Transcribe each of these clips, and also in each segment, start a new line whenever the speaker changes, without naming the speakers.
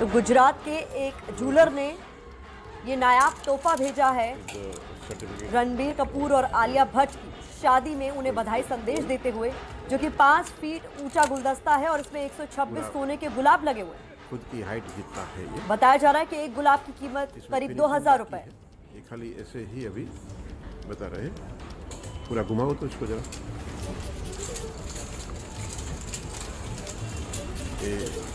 तो गुजरात के एक जूलर ने ये नायाब तोहफा भेजा है रणबीर कपूर और आलिया भट्ट की शादी में उन्हें बधाई संदेश देते हुए, जो कि 5 फीट ऊंचा गुलदस्ता है और इसमें 126 सोने के गुलाब लगे हुए हैं।
खुद की हाइट जितना है ये।
बताया जा रहा है कि एक गुलाब की कीमत करीब 2000 रुपए है।
ये खाली ऐसे ही अभी बता रहे, पूरा घुमाओ तो इसको जरा।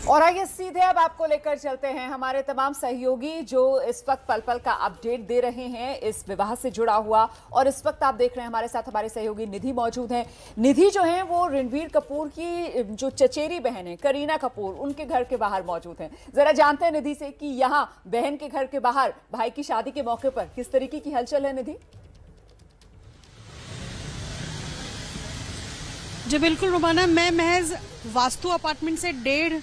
और आइए सीधे अब आपको लेकर चलते हैं हमारे तमाम सहयोगी जो इस वक्त पल पल का अपडेट दे रहे हैं इस विवाह से जुड़ा हुआ। और इस वक्त आप देख रहे हैं हमारे साथ हमारे सहयोगी निधि मौजूद हैं। निधि जो है वो रणबीर कपूर की जो चचेरी बहन है करीना कपूर, उनके घर के बाहर मौजूद हैं। जरा जानते हैं निधि से कि यहाँ बहन के घर के बाहर भाई की शादी के मौके पर किस तरीके की हलचल है। निधि
जी बिल्कुल रुमाना, मैं महज वास्तु अपार्टमेंट से 1.5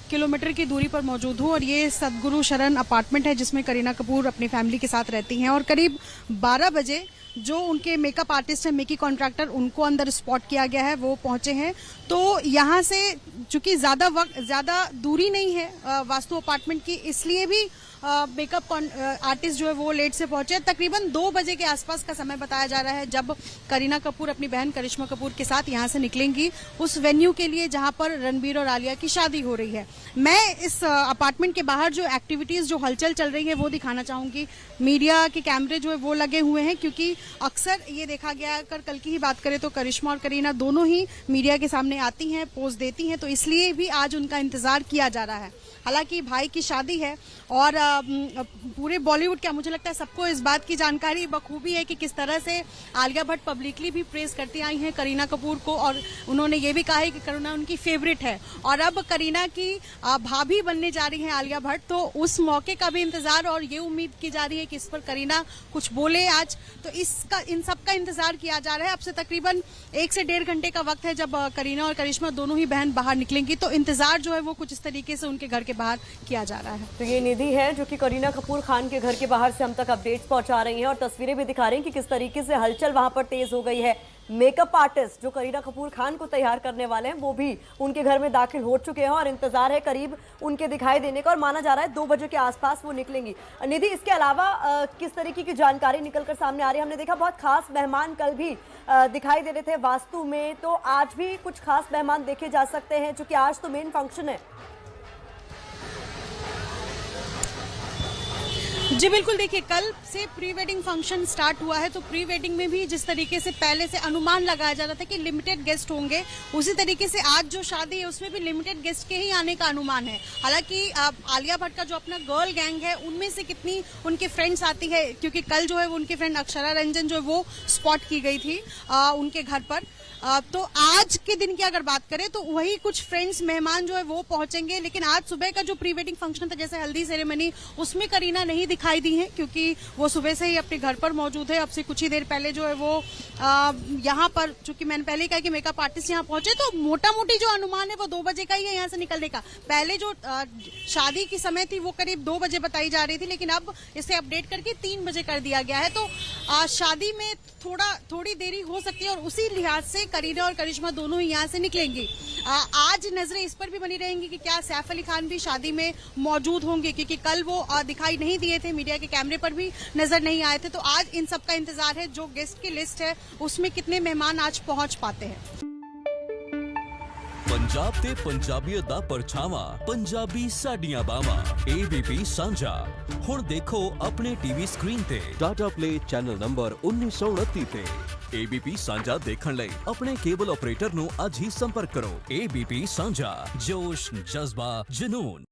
किलोमीटर की दूरी पर मौजूद हूँ और ये सदगुरु शरण अपार्टमेंट है जिसमें करीना कपूर अपनी फैमिली के साथ रहती हैं। और करीब 12 बजे जो उनके मेकअप आर्टिस्ट हैं, मेकी कॉन्ट्रैक्टर, उनको अंदर स्पॉट किया गया है, वो पहुंचे हैं। तो यहाँ से चूंकि ज्यादा दूरी नहीं है वास्तु अपार्टमेंट की, इसलिए भी मेकअप आर्टिस्ट जो है वो लेट से पहुंचे। तकरीबन 2 बजे के आसपास का समय बताया जा रहा है जब करीना कपूर अपनी बहन करिश्मा कपूर के साथ यहां से निकलेंगी उस वेन्यू के लिए जहां पर रणबीर और आलिया की शादी हो रही है। मैं इस अपार्टमेंट के बाहर जो एक्टिविटीज, जो हलचल चल रही है वो दिखाना चाहूंगी। मीडिया के कैमरे जो है वो लगे हुए हैं क्योंकि अक्सर ये देखा गया, अगर कल की ही बात करें तो करिश्मा और करीना दोनों ही मीडिया के सामने आती हैं, पोज देती हैं, तो इसलिए भी आज उनका इंतजार किया जा रहा है। हालांकि भाई की शादी है और पूरे बॉलीवुड क्या, मुझे लगता है सबको इस बात की जानकारी बखूबी है कि किस तरह से आलिया भट्ट पब्लिकली भी प्रेज करती आई हैं करीना कपूर को, और उन्होंने ये भी कहा है कि करीना उनकी फेवरेट है और अब करीना की भाभी बनने जा रही हैं आलिया भट्ट। तो उस मौके का भी इंतजार और ये उम्मीद की जा रही है कि इस पर करीना कुछ बोले आज, तो इन सब का इंतजार किया जा रहा है। अब से तकरीबन 1 से 1.5 घंटे का वक्त है जब करीना और करिश्मा दोनों ही बहन बाहर निकलेंगी, तो इंतजार जो है वो कुछ इस तरीके से उनके घर के बाहर किया जा रहा है।
तो ये निधि है जो कि करीना कपूर खान के घर के बाहर से हम तक अपडेट्स पहुंचा रही हैं और तस्वीरें भी दिखा रही हैं कि किस तरीके से हलचल वहां पर तेज हो गई है। मेकअप आर्टिस्ट जो करीना कपूर खान को तैयार करने वाले हैं वो भी उनके घर में दाखिल हो चुके हैं और इंतजार है करीब उनके दिखाई देने का, और माना जा रहा है 2 बजे के आसपास वो निकलेंगी। निधि, इसके अलावा किस तरीके की जानकारी निकलकर सामने आ रही है? हमने देखा बहुत खास मेहमान कल भी दिखाई दे रहे थे वास्तु में, तो आज भी कुछ खास मेहमान देखे जा सकते हैं चूंकि आज तो मेन फंक्शन है।
जी बिल्कुल, देखिए कल से प्री वेडिंग फंक्शन स्टार्ट हुआ है, तो प्री वेडिंग में भी जिस तरीके से पहले से अनुमान लगाया जा रहा था कि लिमिटेड गेस्ट होंगे, उसी तरीके से आज जो शादी है उसमें भी लिमिटेड गेस्ट के ही आने का अनुमान है। हालांकि आलिया भट्ट का जो अपना गर्ल गैंग है उनमें से कितनी उनके फ्रेंड्स आती है, क्योंकि कल जो है वो उनकी फ्रेंड अक्षरा रंजन जो है वो स्पॉट की गई थी उनके घर पर। तो आज के दिन की अगर बात करें तो वही कुछ फ्रेंड्स मेहमान जो है वो पहुंचेंगे, लेकिन आज सुबह का जो प्री वेडिंग फंक्शन था जैसे हल्दी सेरेमनी, उसमें करीना नहीं दिखाई दी है क्योंकि वो सुबह से ही अपने घर पर मौजूद है। अब से कुछ ही देर पहले जो है वो यहाँ पर, चूंकि मैंने पहले कहा कि मेकअप आर्टिस्ट यहाँ पहुंचे, तो मोटा मोटी जो अनुमान है वो 2 बजे का ही है यहाँ से निकलने का। पहले जो शादी की समय थी वो करीब 2 बजे बताई जा रही थी, लेकिन अब इसे अपडेट करके 3 बजे कर दिया गया है। तो शादी में थोड़ी देरी हो सकती है और उसी लिहाज से करीना और करिश्मा दोनों ही यहाँ से निकलेंगी। आज नजरें इस पर भी बनी रहेंगी कि क्या सैफ अली खान भी शादी में मौजूद होंगे, क्योंकि कल वो दिखाई नहीं दिए थे, मीडिया के कैमरे पर भी नजर नहीं आए थे। तो आज इन सब का इंतजार है, जो गेस्ट की लिस्ट है उसमें कितने मेहमान आज पहुंच पाते हैं।
पंजाब ते पंजाबीयत दा परछावा, पंजाबी साडियां बावां, ABP सांझा। हुण देखो अपने टीवी स्क्रीन ते टाटा प्ले चैनल नंबर 1929 ते। ABP सांझा देखण लई अपने केबल ऑपरेटर नु अज ही संपर्क करो। ABP सांझा, जोश, जज्बा, जुनून।